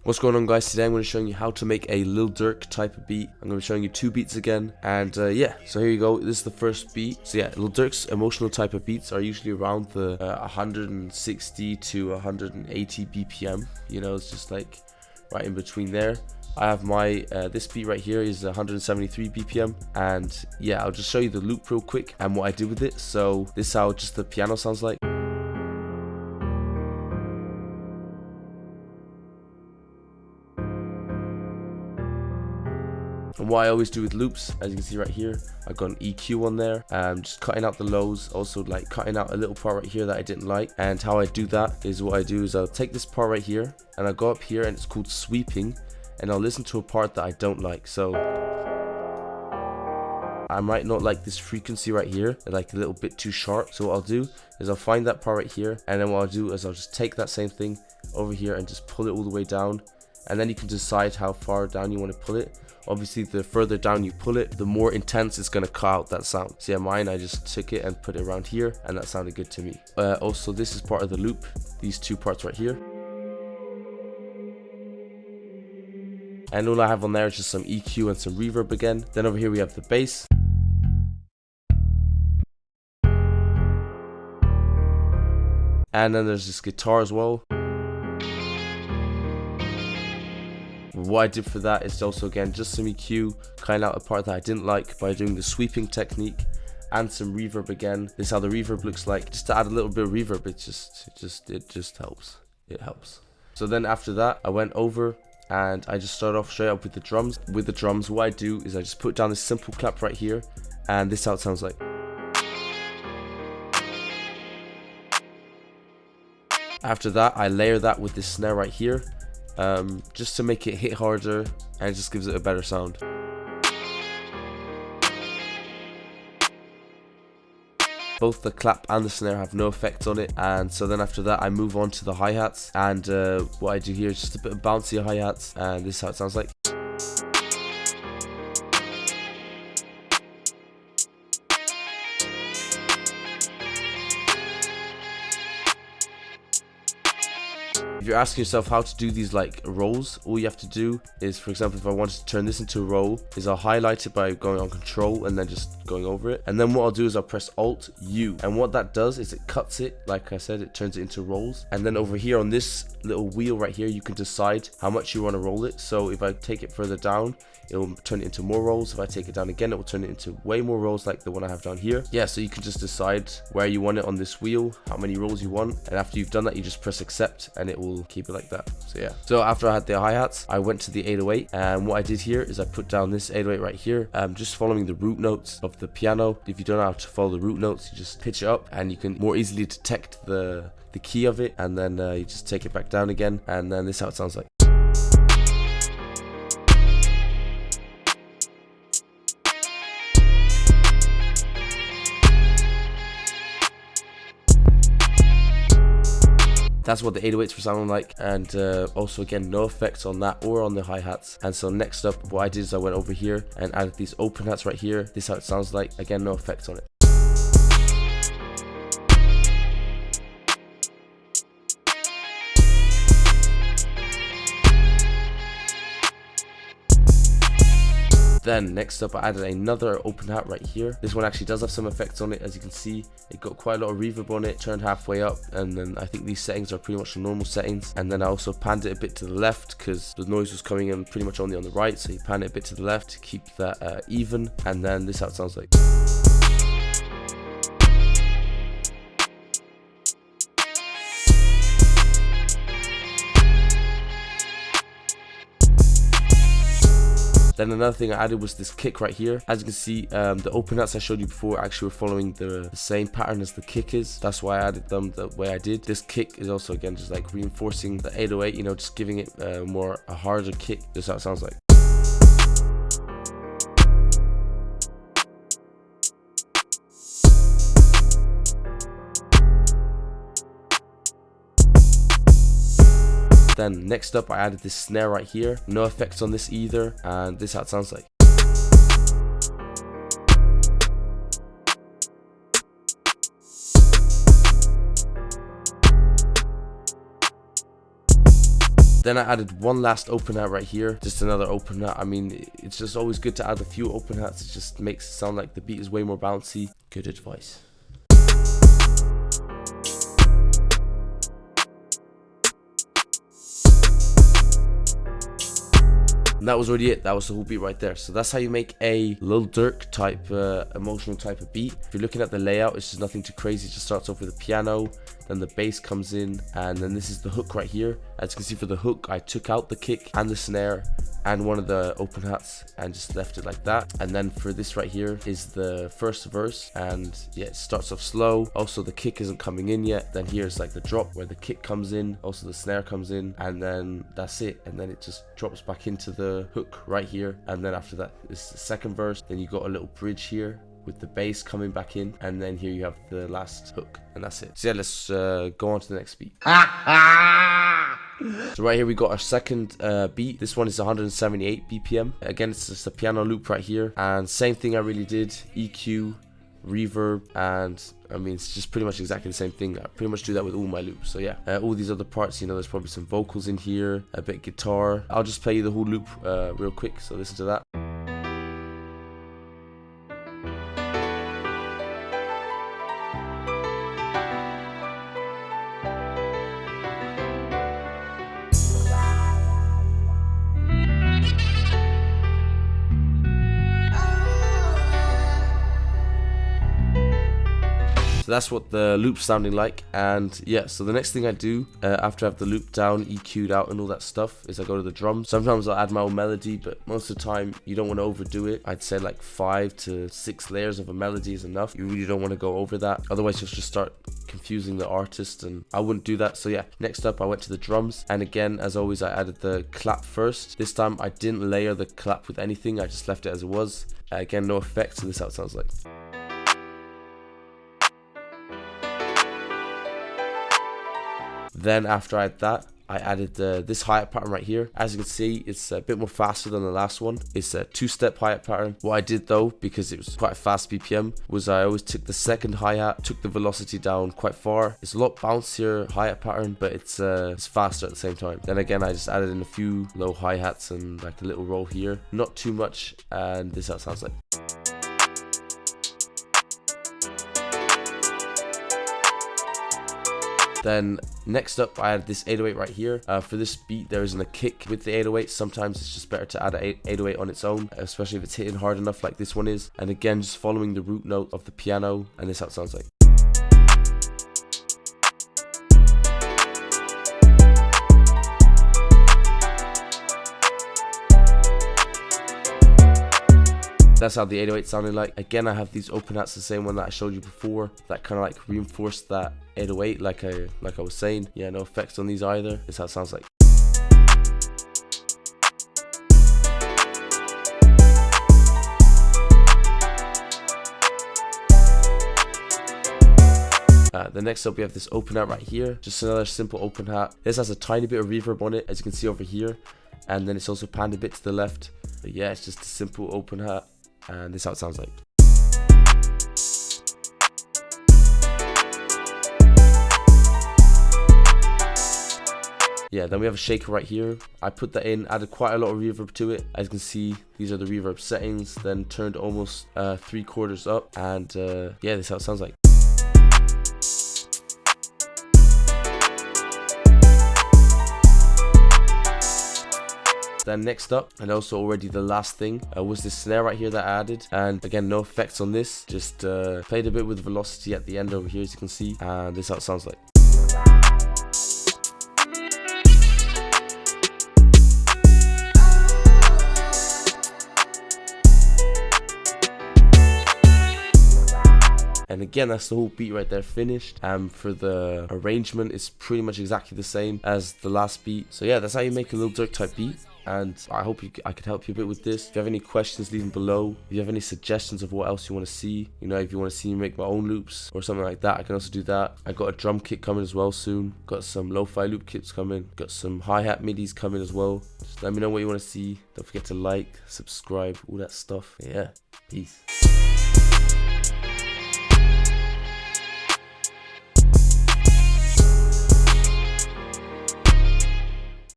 What's going on, guys? Today I'm going to be showing you how to make a Lil Durk type of beat. I'm going to be showing you two beats again, and yeah, so here you go. This is the first beat. So yeah, Lil Durk's emotional type of beats are usually around the 160 to 180 BPM. You know, it's just like right in between there. I have my this beat right here is 173 BPM, and yeah, I'll just show you the loop real quick and what I did with it. So this is how just the piano sounds like. And what I always do with loops, as you can see right here, I've got an EQ on there, just cutting out the lows, also like cutting out a little part right here that I didn't like. And how I do that is what I do is I'll take this part right here and I'll go up here, and it's called sweeping, and I'll listen to a part that I don't like. So I might not like this frequency right here, like a little bit too sharp. So what I'll do is I'll find that part right here, and then what I'll do is I'll just take that same thing over here and just pull it all the way down. And then you can decide how far down you want to pull it. Obviously, the further down you pull it, the more intense it's going to cut out that sound. So yeah, mine, I just took it and put it around here, and that sounded good to me. Also, this is part of the loop, these two parts right here. And all I have on there is just some EQ and some reverb again. Then over here we have the bass. And then there's this guitar as well. What I did for that is also, again, just some EQ, cutting out a part that I didn't like by doing the sweeping technique, and some reverb again. This is how the reverb looks like. Just to add a little bit of reverb, it just helps. It helps. So then after that, I went over and I just started off straight up with the drums. With the drums, what I do is I just put down this simple clap right here, and this is how it sounds like. After that, I layer that with this snare right here. Just to make it hit harder, and it just gives it a better sound. Both the clap and the snare have no effect on it, and so then after that I move on to the hi-hats, and what I do here is just a bit of bouncy hi-hats, and this is how it sounds like. If you're asking yourself how to do these like rolls, all you have to do is, for example, if I wanted to turn this into a roll, is I'll highlight it by going on Control and then just going over it. And then what I'll do is I'll press Alt U, and what that does is it cuts it. Like I said, it turns it into rolls. And then over here on this little wheel right here, you can decide how much you want to roll it. So if I take it further down, it will turn it into more rolls. If I take it down again, it will turn it into way more rolls, like the one I have down here. Yeah, so you can just decide where you want it on this wheel, how many rolls you want, and after you've done that, you just press accept and it will keep it like that. So yeah, so after I had the hi-hats, I went to the 808, and what I did here is I put down this 808 right here, just following the root notes of the piano. If you don't know how to follow the root notes, you just pitch it up, and you can more easily detect the key of it, and then you just take it back down again, and then this is how it sounds like. That's what the 808s were sounding like, and also again, no effects on that or on the hi-hats. And so next up, what I did is I went over here and added these open hats right here. This is how it sounds like. Again, no effects on it. Then next up, I added another open hat right here. This one actually does have some effects on it. As you can see, it got quite a lot of reverb on it, turned halfway up, and then I think these settings are pretty much the normal settings. And then I also panned it a bit to the left because the noise was coming in pretty much only on the right, so you pan it a bit to the left to keep that even. And then this is how it sounds like. Then another thing I added was this kick right here. As you can see, the open hats I showed you before actually were following the same pattern as the kick is. That's why I added them the way I did. This kick is also, again, just like reinforcing the 808, you know, just giving it a harder kick. This is how it sounds like. Then next up, I added this snare right here. No effects on this either, and this is how it sounds like. Then I added one last open hat right here, just another open hat. I mean, it's just always good to add a few open hats. It just makes it sound like the beat is way more bouncy. Good advice. And that was already it. That was the whole beat right there. So that's how you make a Lil Durk type, emotional type of beat. If you're looking at the layout, it's just nothing too crazy. It just starts off with a piano, then the bass comes in, and then this is the hook right here. As you can see, for the hook, I took out the kick and the snare and one of the open hats and just left it like that. And then for this right here is the first verse, and yeah, it starts off slow. Also, the kick isn't coming in yet. Then here's like the drop where the kick comes in, also the snare comes in, and then that's it. And then it just drops back into the hook right here. And then after that is the second verse. Then you got a little bridge here with the bass coming back in, and then here you have the last hook, and that's it. So yeah, let's go on to the next beat. So right here we got our second beat. This one is 178 BPM. Again, it's just a piano loop right here, and same thing I really did: EQ, reverb, and I mean, it's just pretty much exactly the same thing. I pretty much do that with all my loops. So yeah, all these other parts, you know, there's probably some vocals in here, a bit of guitar. I'll just play you the whole loop real quick, so listen to that. So that's what the loop's sounding like. And yeah, so the next thing I do after I have the loop down, EQ'd out and all that stuff, is I go to the drums. Sometimes I'll add my own melody, but most of the time you don't want to overdo it. I'd say like 5 to 6 layers of a melody is enough. You really don't want to go over that, otherwise you'll just start confusing the artist, and I wouldn't do that. So yeah, next up I went to the drums, and again, as always, I added the clap first. This time I didn't layer the clap with anything, I just left it as it was. Again, no effects, so this is how it sounds like. Then after I had that, I added this hi-hat pattern right here. As you can see, it's a bit more faster than the last one. It's a 2-step hi-hat pattern. What I did though, because it was quite a fast BPM, was I always took the second hi-hat, took the velocity down quite far. It's a lot bouncier hi-hat pattern, but it's faster at the same time. Then again, I just added in a few low hi-hats and like a little roll here. Not too much, and this is how it sounds like. Then next up, I added this 808 right here. For this beat, there isn't a kick with the 808. Sometimes it's just better to add an 808 on its own, especially if it's hitting hard enough like this one is. And again, just following the root note of the piano, and this is how it sounds like. That's how the 808 sounded like. Again, I have these open hats, the same one that I showed you before, that kind of like reinforced that 808 like I was saying. Yeah, no effects on these either. That's how it sounds like. The next up, we have this open hat right here. Just another simple open hat. This has a tiny bit of reverb on it, as you can see over here, and then it's also panned a bit to the left. But yeah, it's just a simple open hat, and this is how it sounds like. Yeah, then we have a shaker right here. I put that in, added quite a lot of reverb to it. As you can see, these are the reverb settings, then turned almost 3/4 up, and yeah, this is how it sounds like. Then next up, and also already the last thing, was this snare right here that I added. And again, no effects on this, just played a bit with velocity at the end over here, as you can see, and this is how it sounds like. And again, that's the whole beat right there finished. For the arrangement, it's pretty much exactly the same as the last beat. So yeah, that's how you make a Lil Durk type beat. And I hope I could help you a bit with this. If you have any questions, leave them below. If you have any suggestions of what else you want to see, you know, if you want to see me make my own loops or something like that, I can also do that. I got a drum kit coming as well soon. Got some lo-fi loop kits coming. Got some hi-hat midis coming as well. Just let me know what you want to see. Don't forget to like, subscribe, all that stuff. Yeah, peace.